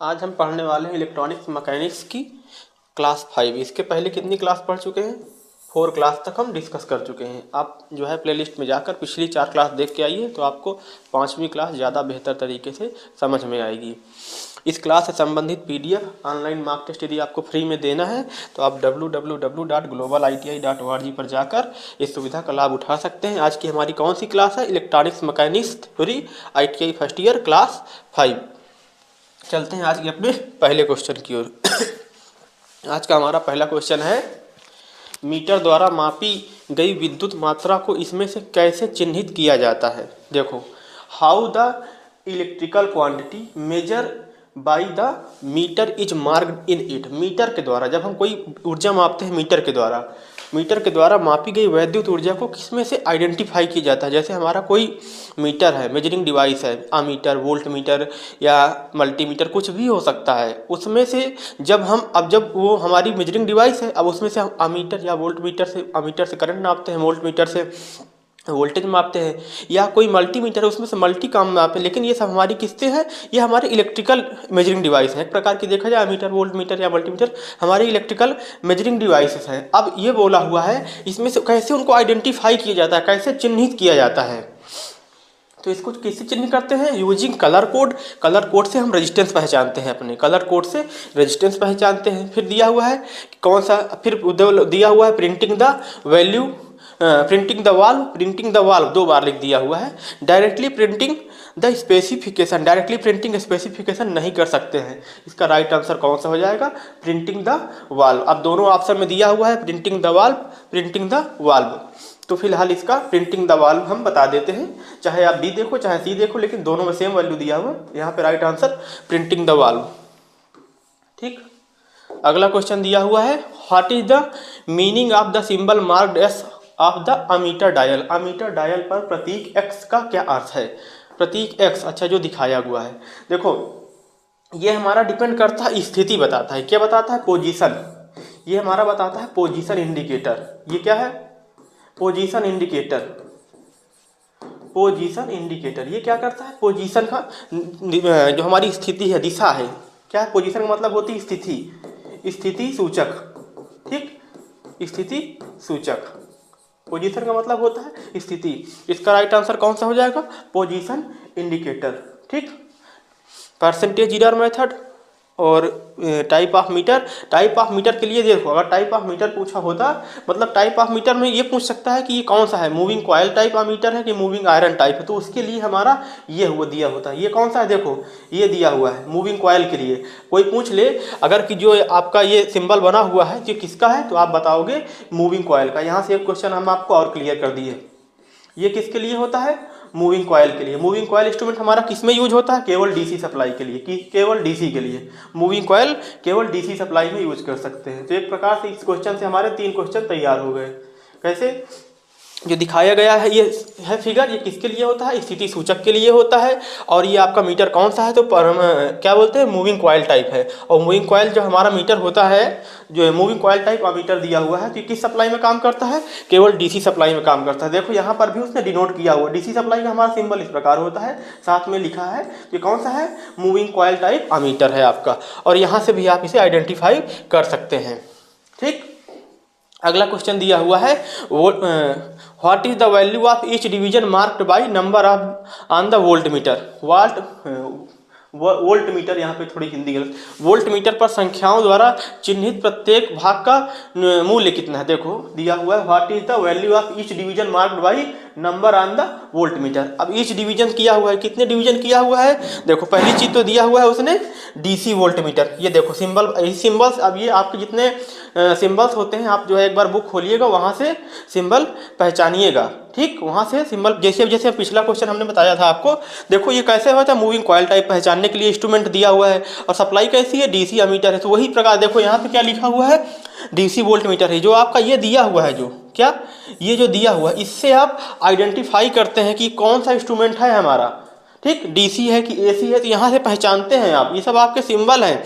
आज हम पढ़ने वाले हैं इलेक्ट्रॉनिक्स मैकेनिक्स की क्लास 5। इसके पहले कितनी क्लास पढ़ चुके हैं? 4 क्लास तक हम डिस्कस कर चुके हैं। आप जो है प्लेलिस्ट में जाकर पिछली 4 क्लास देख के आइए, तो आपको 5वीं क्लास ज़्यादा बेहतर तरीके से समझ में आएगी। इस क्लास से संबंधित PDF ऑनलाइन मार्क टेस्ट यदि आपको फ्री में देना है तो आप www.globaliti.org पर जाकर इस सुविधा का लाभ उठा सकते हैं। आज की हमारी कौन सी क्लास है? Electronics mechanics theory ITI first year class 5। चलते हैं आज के अपने पहले क्वेश्चन की ओर। आज का हमारा पहला क्वेश्चन है, मीटर द्वारा मापी गई विद्युत मात्रा को इसमें से कैसे चिन्हित किया जाता है? देखो, how the electrical quantity measure by the meter is marked in it. Meter के द्वारा जब हम कोई ऊर्जा मापते हैं, मीटर के द्वारा मापी गई वैद्युत ऊर्जा को किसमें से आइडेंटिफाई किया जाता है? जैसे हमारा कोई मीटर है, मेजरिंग डिवाइस है, अमीटर, वोल्ट मीटर या मल्टीमीटर, कुछ भी हो सकता है। उसमें से जब वो हमारी मेजरिंग डिवाइस है, अब उसमें से हम अमीटर या वोल्ट मीटर से, अमीटर से करंट नापते हैं, वोल्ट मीटर से वोल्टेज मापते हैं, या कोई मल्टीमीटर है उसमें से मल्टी काम मापते हैं। लेकिन ये सब हमारी किससे हैं? ये हमारे इलेक्ट्रिकल मेजरिंग डिवाइस है। एक प्रकार की देखा जाए अमीटर, वोल्ट मीटर या मल्टीमीटर हमारे इलेक्ट्रिकल मेजरिंग डिवाइसेस हैं। अब ये बोला हुआ है इसमें से कैसे उनको आइडेंटिफाई किया जाता है, कैसे चिन्हित किया जाता है। तो इसको किससे चिन्हित करते हैं? Using colour code. Colour code से हम रेजिस्टेंस पहचानते हैं, अपने कलर कोड से रेजिस्टेंस पहचानते हैं। फिर दिया हुआ है कौन सा, फिर दिया हुआ है printing the value, printing the valve 2 बार लिख दिया हुआ है। Directly printing the specification, directly printing specification नहीं कर सकते हैं। इसका राइट आंसर कौन सा हो जाएगा? Printing the valve. अब दोनों ऑप्शन में दिया हुआ है printing the valve, printing the valve, तो फिलहाल इसका प्रिंटिंग द वाल्व हम बता देते हैं। चाहे आप डी देखो चाहे सी देखो, लेकिन दोनों में सेम वैल्यू दिया हुआ है। यहाँ पे right answer printing the valve. ठीक, अगला क्वेश्चन दिया हुआ है, what is the meaning of the symbol marked S of the ammeter dial. Ammeter dial पर प्रतीक X का क्या अर्थ है? प्रतीक X, अच्छा, जो दिखाया हुआ है। देखो, ये हमारा डिपेंड करता है, स्थिति बताता है। क्या बताता है? पोजीशन। ये हमारा बताता है पोजीशन इंडिकेटर। ये क्या है? Position indicator. पोजीशन इंडिकेटर ये क्या करता है? पोजीशन का जो हमारी स्थिति है, दिशा है, क्या है? पोजीशन का मतलब होती है स्थिति, स्थिति सूचक। ठीक, स्थिति सूचक। पोजीशन का मतलब होता है स्थिति। इसका राइट आंसर कौन सा हो जाएगा? Position indicator. ठीक, परसेंटेज एरर मेथड और type of meter. Type of meter के लिए देखो, अगर टाइप ऑफ मीटर पूछा होता, मतलब टाइप ऑफ मीटर में ये पूछ सकता है कि ये कौन सा है, moving coil type of meter है कि मूविंग आयरन टाइप है, तो उसके लिए हमारा ये हुआ दिया होता है। ये कौन सा है? देखो, ये दिया हुआ है मूविंग कॉयल के लिए। कोई पूछ ले अगर कि जो आपका ये सिंबल बना हुआ है ये किसका है, तो आप बताओगे मूविंग कॉयल का। यहाँ से एक क्वेश्चन हम आपको और क्लियर कर दिए। ये किसके लिए होता है? मूविंग कॉयल के लिए। मूविंग कॉयल इंस्ट्रूमेंट हमारा किस में यूज होता है? केवल DC सप्लाई के लिए, केवल DC के लिए मूविंग कॉयल केवल DC सप्लाई में यूज कर सकते हैं। तो एक प्रकार से इस क्वेश्चन से हमारे 3 क्वेश्चन तैयार हो गए। कैसे? जो दिखाया गया है ये है फिगर, ये किसके लिए होता है? स्थिति सूचक के लिए होता है। और ये आपका मीटर कौन सा है? तो क्या बोलते हैं? मूविंग कॉयल टाइप है। और मूविंग कॉयल जो हमारा मीटर होता है, जो मूविंग कॉयल टाइप का मीटर दिया हुआ है, तो किस सप्लाई में काम करता है? केवल DC सप्लाई में काम करता है। देखो यहाँ पर भी उसने डिनोट किया हुआ, DC सप्लाई का हमारा सिंबल इस प्रकार होता है, साथ में लिखा है ये कौन सा है? मूविंग कॉयल टाइप अमीटर है आपका। और यहाँ से भी आप इसे आइडेंटिफाई कर सकते हैं। ठीक, अगला क्वेश्चन दिया हुआ है, what is the value of each division marked by number of on the volt meter. Volt meter, यहाँ पे थोड़ी हिंदी गलत, वोल्ट मीटर पर संख्याओं द्वारा चिन्हित प्रत्येक भाग का मूल्य कितना है? देखो दिया हुआ है, what is the value of each division marked by number on the volt meter. अब ईच डिवीजन किया हुआ है, कितने डिवीजन किया हुआ है? देखो, पहली चीज तो दिया हुआ है उसने DC वोल्ट मीटर। ये देखो सिंबल, यही सिंबल्स, अब ये आपके जितने सिंबल्स होते हैं, आप जो है एक बार बुक खोलिएगा, वहाँ से सिंबल पहचानिएगा। ठीक, वहाँ से सिंबल, जैसे जैसे पिछला क्वेश्चन हमने बताया था आपको। देखो ये कैसे होता है? मूविंग कॉयल टाइप पहचानने के लिए इंस्ट्रूमेंट दिया हुआ है, और सप्लाई कैसी है? DC अमीटर है। तो वही प्रकार देखो यहाँ पे क्या लिखा हुआ है? DC वोल्ट मीटर है। जो आपका ये दिया हुआ है, जो क्या ये जो दिया हुआ है, इससे आप आइडेंटिफाई करते हैं कि कौन सा इंस्ट्रूमेंट है हमारा। ठीक, DC है कि AC है, तो यहाँ से पहचानते हैं आप। ये सब आपके सिंबल हैं।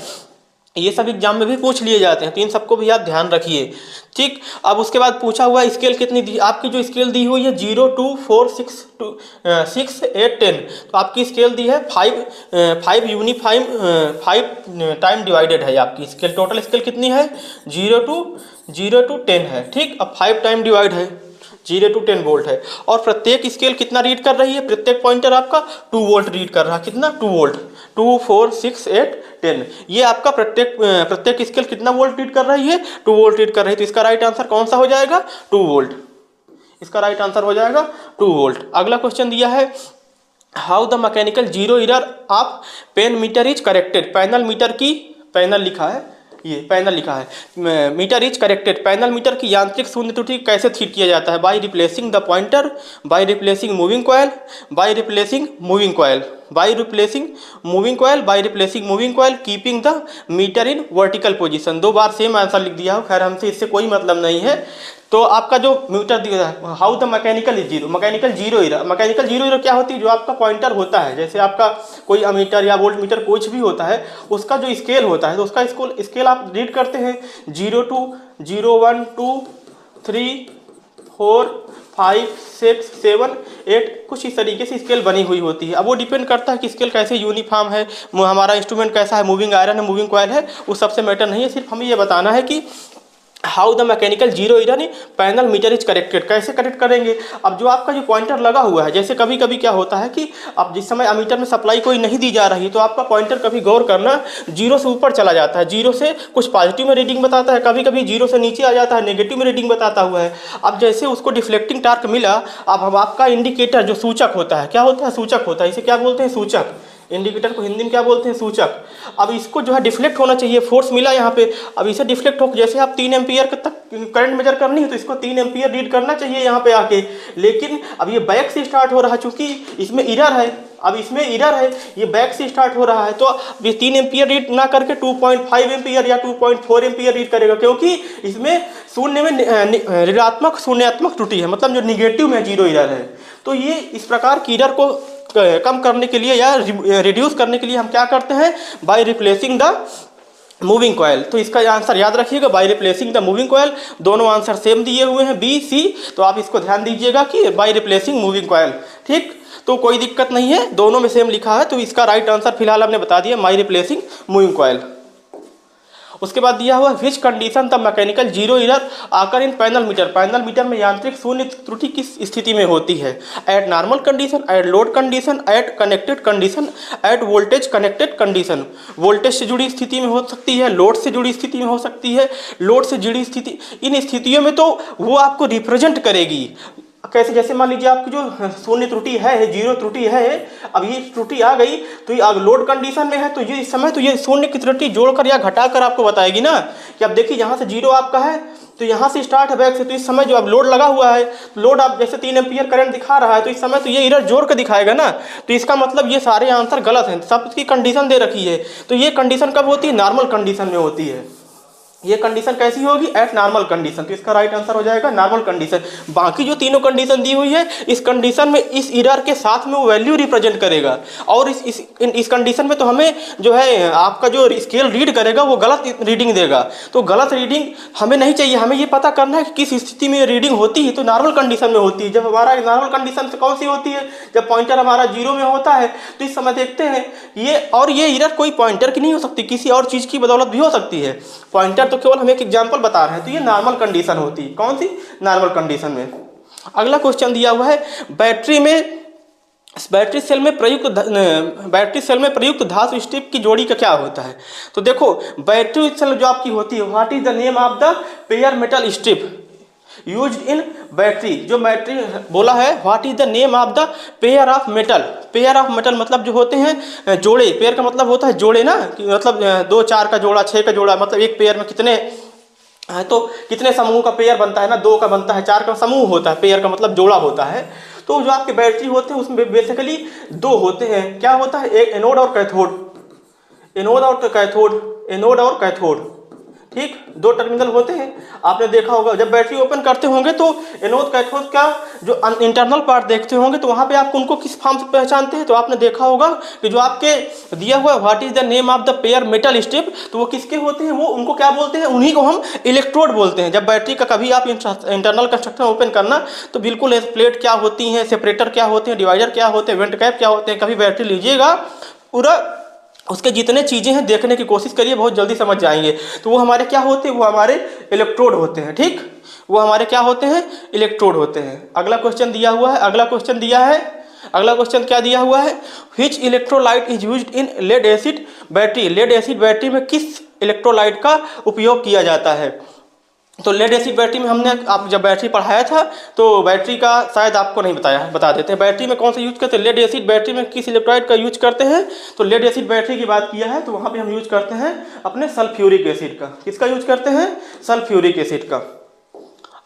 ये सब एग्जाम में भी पूछ लिए जाते हैं, तो इन सबको भी आप ध्यान रखिए। ठीक, अब उसके बाद पूछा हुआ स्केल कितनी दी, आपकी जो स्केल दी हुई है 0 2 4 6 8 10, तो आपकी स्केल दी है 5 यूनिफाइम 5 टाइम डिवाइडेड है आपकी स्केल। टोटल स्केल कितनी है 0 to 10 है। ठीक, अब 5 टाइम डिवाइड है 0 to 10 वोल्ट है, और प्रत्येक स्केल कितना रीड कर रही है, प्रत्येक पॉइंटर आपका 2 वोल्ट रीड कर रहा है। कितना 2 वोल्ट, 2 4 6 8 10, ये आपका प्रत्येक स्केल कितना वोल्ट रीड कर रही है 2 वोल्ट रीड कर रही है। तो इसका राइट आंसर कौन सा हो जाएगा 2 वोल्ट, इसका राइट आंसर हो जाएगा 2 वोल्ट। अगला क्वेश्चन दिया है how the mechanical zero error of pen meter is corrected. Panel meter की, पैनल लिखा है, ये पैनल लिखा है, meter is corrected, panel meter की यांत्रिक शून्य त्रुटि कैसे ठीक किया जाता है। By replacing the pointer, by replacing moving coil, by replacing moving coil, by replacing moving coil, by replacing moving coil, keeping the meter in vertical position. 2 बार सेम आंसर लिख दिया हो, खैर हमसे इससे कोई मतलब नहीं है। तो आपका जो मीटर दिया है how the mechanical is zero, mechanical zero error, mechanical zero error क्या होती है, जो आपका पॉइंटर होता है, जैसे आपका कोई अमीटर या वोल्ट मीटर कुछ भी होता है, उसका जो स्केल होता है, तो उसका स्केल आप रीड करते हैं 0 2 0 1 2 3 4 5 6 7 8, कुछ इस तरीके से स्केल बनी हुई होती है। अब वो डिपेंड करता है कि स्केल कैसे यूनिफॉर्म है, हमारा इंस्ट्रूमेंट कैसा है, मूविंग आयरन है, मूविंग कॉयल है, उस सबसे मैटर नहीं है। सिर्फ हमें ये बताना है कि how the mechanical zero error in panel meter is corrected, कैसे करेक्ट करेंगे। अब जो आपका जो पॉइंटर लगा हुआ है, जैसे कभी कभी क्या होता है कि अब जिस समय अमीटर में सप्लाई कोई नहीं दी जा रही, तो आपका पॉइंटर कभी गौर करना 0 से ऊपर चला जाता है, 0 से कुछ पॉजिटिव में रीडिंग बताता है, कभी कभी 0 से नीचे आ जाता है, नेगेटिव में रीडिंग बताता हुआ है। अब जैसे उसको डिफ्लेक्टिंग टार्क मिला, अब हम आपका इंडिकेटर जो सूचक होता है, क्या होता है सूचक होता है, इसे क्या बोलते हैं सूचक, इंडिकेटर को हिंदी में क्या बोलते हैं सूचक। अब इसको जो है डिफ्लेक्ट होना चाहिए, फोर्स मिला यहाँ पे, अब इसे डिफ्लेक्ट हो, जैसे आप 3 एम्पियर तक करंट मेजर करनी है, तो इसको 3 एम्पियर रीड करना चाहिए यहाँ पे आके, लेकिन अब ये बैक से स्टार्ट हो रहा है, चूंकि इसमें एरर है, अब इसमें एरर है, ये बैक से स्टार्ट हो रहा है, तो ये 3 एम्पियर रीड ना करके 2.5 एम्पियर या 2.4 एम्पियर रीड करेगा, क्योंकि इसमें शून्य में ऋणात्मक शून्यात्मक त्रुटि है, मतलब जो निगेटिव में जीरो एरर है। तो ये इस प्रकार की एरर को कम करने के लिए या रिड्यूस करने के लिए हम क्या करते हैं, bye replacing the moving coil. तो इसका आंसर याद रखिएगा, bye replacing the moving coil. दोनों आंसर सेम दिए हुए हैं बी सी, तो आप इसको ध्यान दीजिएगा कि बाय रिप्लेसिंग मूविंग कॉयल। ठीक, तो कोई दिक्कत नहीं है, दोनों में सेम लिखा है, तो इसका राइट आंसर फिलहाल हमने बता दिया बाय रिप्लेसिंग मूविंग कॉयल। उसके बाद दिया हुआ which condition the mechanical zero error occur in panel meter, panel meter में यांत्रिक शून्य त्रुटि किस स्थिति में होती है। At normal condition, at load condition, at connected condition, at voltage connected condition. Voltage से जुड़ी स्थिति में हो सकती है, लोड से जुड़ी स्थिति में हो सकती है, लोड से जुड़ी स्थिति, इन स्थितियों में तो वो आपको रिप्रेजेंट करेगी कैसे, जैसे मान लीजिए आपकी जो शून्य त्रुटि है, जीरो त्रुटि है, अब ये त्रुटि आ गई, तो ये अब लोड कंडीशन में है, तो ये इस समय तो ये शून्य की त्रुटि जोड़कर या घटाकर आपको बताएगी ना कि अब देखिए यहाँ से जीरो आपका है, तो यहाँ से स्टार्ट है बैक से, तो इस समय जो अब लोड लगा हुआ है, लोड आप जैसे 3 एम्पियर करंट दिखा रहा है, तो इस समय तो ये एरर जोड़ कर दिखाएगा ना, तो इसका मतलब ये सारे आंसर गलत हैं, सबकी कंडीशन दे रखी है। तो ये कंडीशन कब होती है, नॉर्मल कंडीशन में होती है। ये कंडीशन कैसी होगी, एट नॉर्मल कंडीशन, तो इसका राइट आंसर हो जाएगा नॉर्मल कंडीशन। बाकी जो तीनों कंडीशन दी हुई है, इस कंडीशन में इस एरर के साथ में वो वैल्यू रिप्रेजेंट करेगा, और इस कंडीशन में तो हमें जो है आपका जो स्केल रीड करेगा वो गलत रीडिंग देगा। तो गलत रीडिंग हमें नहीं चाहिए, हमें ये पता करना है कि किस स्थिति में रीडिंग होती है, तो नॉर्मल कंडीशन में होती है। जब हमारा नॉर्मल कंडीशन से कौन सी होती है, जब पॉइंटर हमारा जीरो में होता है, तो इस समय देखते हैं ये, और ये एरर कोई पॉइंटर की नहीं हो सकती, किसी और चीज़ की बदौलत भी हो सकती है। पॉइंटर तो केवल हम एक एग्जांपल बता रहे हैं, तो ये नॉर्मल कंडीशन होती है। कौन सी, नॉर्मल कंडीशन में। अगला क्वेश्चन दिया हुआ है बैटरी सेल में प्रयुक्त धातु स्ट्रिप की जोड़ी का क्या होता है। तो देखो बैटरी सेल जो आपकी होती है, what is the name of the pair metal strip used in battery. जो बैटरी बोला है, what is the name of the pair of metal. Pair of metal मतलब जो होते हैं जोड़े, पेयर का मतलब होता है जोड़े ना, मतलब 2 4 का जोड़ा, 6 का जोड़ा, मतलब एक पेयर में कितने है, तो कितने समूह का पेयर बनता है ना, 2 का बनता है, 4 का समूह होता है, पेयर का मतलब जोड़ा होता है। तो जो आपके बैटरी होते हैं उसमें बेसिकली 2 होते हैं, क्या होता है, एक एनोड और कैथोड, एनोड और कैथोड, एनोड और कैथोड, ठीक, दो टर्मिनल होते हैं। आपने देखा होगा जब बैटरी ओपन करते होंगे तो एनोड कैथोड का जो इंटरनल पार्ट देखते होंगे तो वहाँ पे आप उनको किस फॉर्म से पहचानते हैं, तो आपने देखा होगा कि जो आपके दिया हुआ what is the name of the pair metal strip, तो वो किसके होते हैं, वो उनको क्या बोलते हैं, उन्हीं को हम इलेक्ट्रोड बोलते हैं। जब बैटरी का कभी आप इंटरनल कंस्ट्रक्शन ओपन करना तो बिल्कुल प्लेट क्या होती हैं, सेपरेटर क्या होते हैं, डिवाइडर क्या होते हैं, वेंट कैप क्या होते हैं, कभी बैटरी लीजिएगा पूरा उसके जितने चीज़ें हैं देखने की कोशिश करिए, बहुत जल्दी समझ जाएंगे। तो वो हमारे क्या होते हैं, वो हमारे इलेक्ट्रोड होते हैं। ठीक, वो हमारे क्या होते हैं, इलेक्ट्रोड होते हैं। अगला क्वेश्चन दिया हुआ है, अगला क्वेश्चन दिया है, अगला क्वेश्चन क्या दिया हुआ है, which electrolyte is used in lead acid battery, lead acid battery में किस इलेक्ट्रोलाइट का उपयोग किया जाता है। तो लेड एसिड बैटरी में हमने आप जब बैटरी पढ़ाया था तो बैटरी का शायद आपको नहीं बताया, बता देते हैं। बैटरी में कौन सा यूज करते हैं, लेड एसिड बैटरी में किस इलेक्ट्रोलाइट का यूज करते हैं, तो लेड एसिड बैटरी की बात किया है तो वहाँ पे हम यूज करते हैं अपने सल्फ्यूरिक एसिड का। किसका यूज करते हैं, सल्फ्यूरिक एसिड का।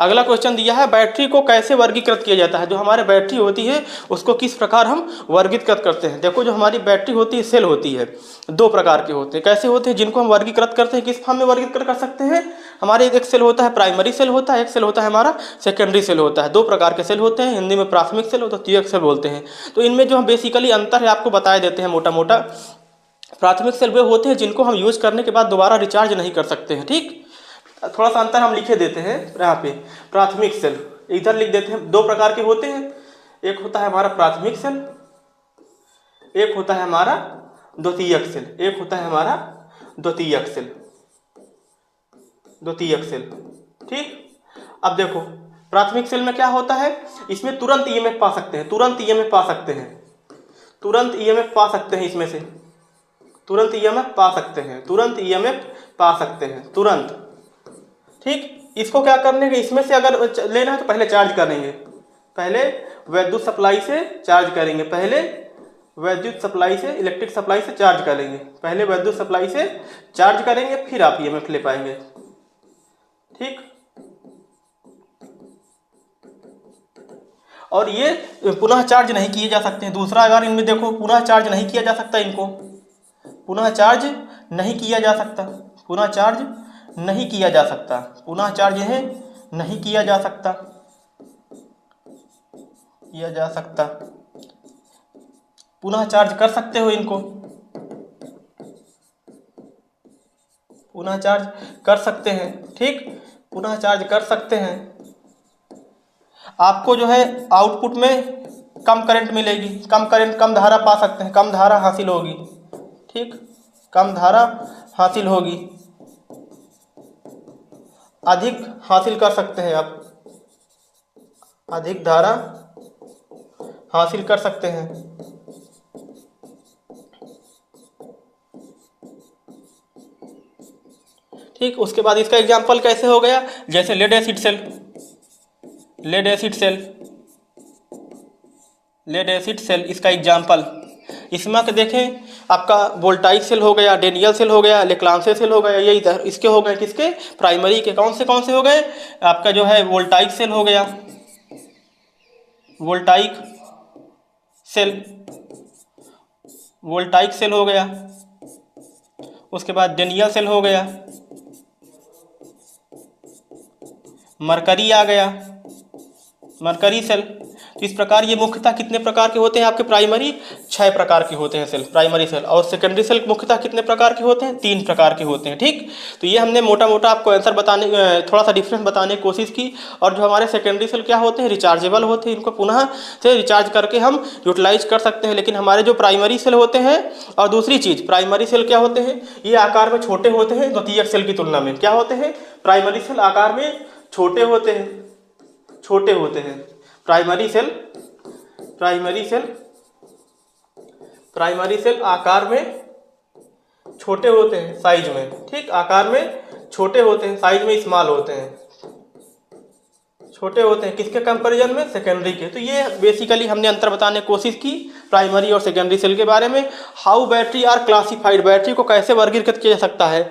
अगला क्वेश्चन दिया है, बैटरी को कैसे वर्गीकृत किया जाता है, जो हमारे बैटरी होती है उसको किस प्रकार हम वर्गीकृत करते हैं। देखो जो हमारी बैटरी होती है, सेल होती है, दो प्रकार के होते हैं। कैसे होते हैं, जिनको हम वर्गीकृत करते हैं, किस फॉर्म में वर्गीकृत कर सकते हैं, हमारे एक सेल होता है प्राइमरी सेल होता है, एक सेल होता है हमारा सेकेंडरी सेल होता है। दो प्रकार के सेल होते हैं, हिंदी में प्राथमिक सेल होता है, द्वितीयक सेल बोलते हैं। तो इनमें जो हम बेसिकली अंतर है आपको बता देते हैं मोटा मोटा। प्राथमिक सेल वे होते हैं जिनको हम यूज करने के बाद दोबारा रिचार्ज नहीं कर सकते हैं। ठीक, थोड़ा सा अंतर हम लिखे देते हैं यहाँ पे। प्राथमिक सेल इधर लिख देते हैं, दो प्रकार के होते हैं, एक होता है हमारा प्राथमिक सेल, एक होता है हमारा द्वितीयक सेल, एक होता है हमारा द्वितीयक सेल, द्वितीयक सेल। ठीक, अब देखो प्राथमिक सेल में क्या होता है, इसमें तुरंत ईएमएफ पा सकते हैं, तुरंत ईएमएफ पा सकते हैं, तुरंत ईएमएफ पा सकते हैं, इसमें से तुरंत ईएमएफ पा सकते हैं, तुरंत ईएमएफ पा सकते हैं, तुरंत। ठीक, इसको क्या करने के, इसमें से अगर लेना है तो पहले चार्ज करेंगे, पहले विद्युत सप्लाई से चार्ज करेंगे, पहले विद्युत सप्लाई से, इलेक्ट्रिक सप्लाई से चार्ज करेंगे, पहले विद्युत सप्लाई से चार्ज करेंगे, फिर आप ईएमएफ ले पाएंगे। ठीक, और ये पुनः चार्ज नहीं किए जा सकते हैं। दूसरा अगर इनमें देखो पुनः चार्ज नहीं किया जा सकता, इनको पुनः चार्ज नहीं किया जा सकता, पुनः चार्ज नहीं किया जा सकता, पुनः चार्ज है नहीं किया जा सकता, किया जा सकता। पुनः चार्ज कर सकते हो इनको, पुनः चार्ज कर सकते हैं। ठीक, पुनः चार्ज कर सकते हैं। आपको जो है आउटपुट में कम करंट मिलेगी, कम करंट, कम धारा पा सकते हैं, कम धारा हासिल होगी। ठीक, कम धारा हासिल होगी, अधिक हासिल कर सकते हैं आप, अधिक धारा हासिल कर सकते हैं। ठीक, उसके बाद इसका एग्जांपल कैसे हो गया, जैसे lead acid cell, lead acid cell, lead acid cell इसका एग्जांपल। इसमें के देखें आपका वोल्टाइक सेल हो गया, डेनियल सेल हो गया, लेक्लांसे सेल हो गया, ये इधर इसके हो गए, किसके, प्राइमरी के। कौन से हो गए, आपका जो है वोल्टाइक सेल हो गया, वोल्टाइक सेल, वोल्टाइक सेल हो गया। उसके बाद डेनियल सेल हो गया, मरकरी आ गया, मरकरी सेल। तो इस प्रकार ये मुख्यतः कितने प्रकार के होते हैं आपके प्राइमरी, 6 प्रकार के होते हैं सेल, प्राइमरी सेल। और सेकेंडरी सेल मुख्यतः कितने प्रकार के होते हैं, 3 प्रकार के होते हैं। ठीक, तो ये हमने मोटा मोटा आपको आंसर बताने, थोड़ा सा डिफरेंस बताने की कोशिश की। और जो हमारे सेकेंडरी सेल क्या होते हैं, रिचार्जेबल होते हैं, इनको पुनः से रिचार्ज करके हम यूटिलाइज कर सकते हैं। लेकिन हमारे जो प्राइमरी सेल होते हैं, और दूसरी चीज़ प्राइमरी सेल क्या होते हैं, ये आकार में छोटे होते हैं द्वितीयक सेल की तुलना में। क्या होते हैं, प्राइमरी सेल आकार में छोटे होते हैं, छोटे होते हैं primary cell, primary cell, primary cell आकार में छोटे होते हैं, साइज में। ठीक, आकार में छोटे होते हैं, साइज में स्मॉल होते हैं, छोटे होते हैं, किसके कंपैरिजन में, सेकेंडरी के। तो ये बेसिकली हमने अंतर बताने की कोशिश की प्राइमरी और सेकेंडरी सेल के बारे में। How battery are classified, battery को कैसे वर्गीकृत किया जा सकता है,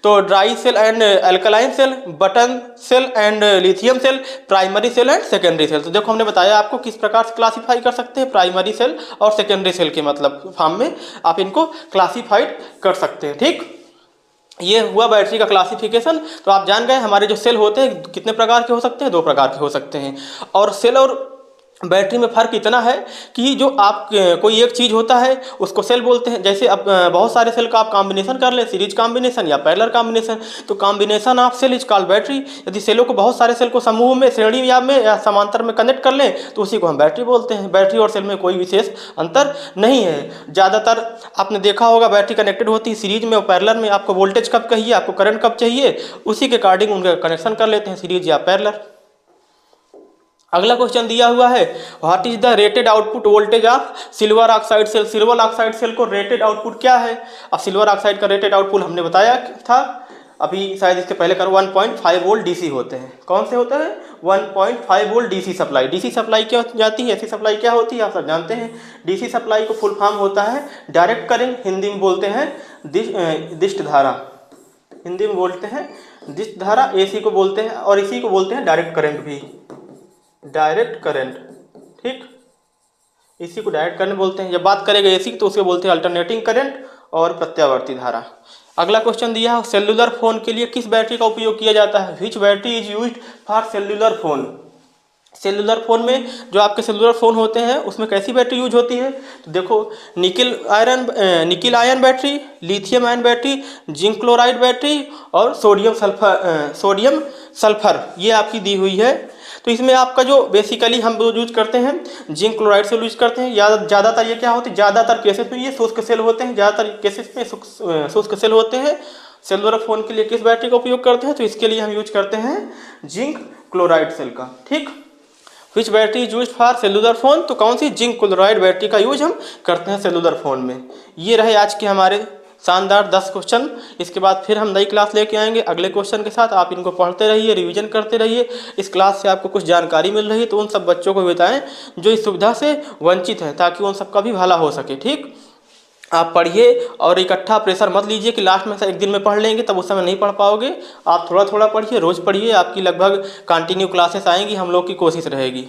तो dry cell and alkaline cell, button cell and lithium cell, primary cell and secondary cell. तो देखो हमने बताया आपको किस प्रकार से क्लासीफाई कर सकते हैं, प्राइमरी सेल और सेकेंडरी सेल के मतलब फॉर्म में आप इनको क्लासीफाइड कर सकते हैं। ठीक, ये हुआ बैटरी का क्लासिफिकेशन। तो आप जान गए हमारे जो सेल होते हैं कितने प्रकार के हो सकते हैं, 2 प्रकार के हो सकते हैं। और सेल और बैटरी में फ़र्क इतना है कि जो आप कोई एक चीज़ होता है उसको सेल बोलते हैं। जैसे अब बहुत सारे सेल का आप कॉम्बिनेशन कर लें, सीरीज कॉम्बिनेशन या पैरेलल कॉम्बिनेशन, तो combination of cell is called battery. यदि सेलों को बहुत सारे सेल को समूह में, श्रेणी या में या समांतर में कनेक्ट कर लें तो उसी को हम बैटरी बोलते हैं। बैटरी और सेल में कोई विशेष अंतर नहीं है। ज़्यादातर आपने देखा होगा बैटरी कनेक्टेड होती है सीरीज में और पैरेलल में। आपको वोल्टेज कब चाहिए, आपको करंट कब चाहिए, उसी के अकॉर्डिंग उनका कनेक्शन कर लेते हैं, सीरीज या पैरेलल। अगला क्वेश्चन दिया हुआ है, what is the rated output voltage of silver oxide cell. Silver oxide cell को रेटेड आउटपुट क्या है। अब सिल्वर ऑक्साइड का रेटेड आउटपुट हमने बताया था अभी, शायद इसके पहले कर 1.5 वोल्ट डीसी होते हैं। कौन से होते हैं, 1.5 volt DC supply. DC supply क्या जाती है, ऐसी सप्लाई क्या होती है आप सब जानते हैं। डीसी सप्लाई को फुल फॉर्म होता है डायरेक्ट करंट, हिंदी में बोलते हैं दिष्ट धारा, हिंदी में बोलते हैं दिष्ट धारा। एसी को बोलते हैं और इसी को बोलते हैं डायरेक्ट करंट भी, डायरेक्ट करंट, ठीक, इसी को डायरेक्ट करंट बोलते हैं। जब बात करेंगे एसी तो उसको बोलते हैं अल्टरनेटिंग करंट और प्रत्यावर्ती धारा। अगला क्वेश्चन दिया है, सेल्युलर फोन के लिए किस बैटरी का उपयोग किया जाता है। Which battery is used for cellular phone. Cellular phone में जो आपके सेल्युलर फ़ोन होते हैं उसमें कैसी बैटरी यूज होती है, तो देखो nickel ion battery, lithium ion battery, zinc chloride battery और सोडियम सल्फर ये आपकी दी हुई है। तो इसमें आपका जो बेसिकली हम जो यूज करते हैं जिंक क्लोराइड से यूज करते हैं। ज़्यादातर ये क्या होती है, ज़्यादातर केसेस में ये शुष्क सेल होते हैं, ज़्यादातर केसेस में शुष्क सेल होते हैं। सेल्युलर फ़ोन के लिए किस बैटरी का उपयोग करते हैं, तो इसके लिए हम यूज करते हैं जिंक क्लोराइड सेल का, ठीक। Which battery is use for cellular phone, तो कौन सी, जिंक क्लोराइड बैटरी का यूज हम करते हैं सेलुलर फोन में। ये रहे आज के हमारे शानदार 10 क्वेश्चन। इसके बाद फिर हम नई क्लास लेके आएंगे अगले क्वेश्चन के साथ। आप इनको पढ़ते रहिए, रिवीजन करते रहिए। इस क्लास से आपको कुछ जानकारी मिल रही है तो उन सब बच्चों को बताएं जो इस सुविधा से वंचित हैं, ताकि उन सबका भी भला हो सके, ठीक। आप पढ़िए और इकट्ठा प्रेशर मत लीजिए कि लास्ट में से एक दिन में पढ़ लेंगे, तब उस समय नहीं पढ़ पाओगे। आप थोड़ा थोड़ा पढ़िए, रोज़ पढ़िए, आपकी लगभग कंटिन्यू क्लासेस आएंगी, हम लोग की कोशिश रहेगी।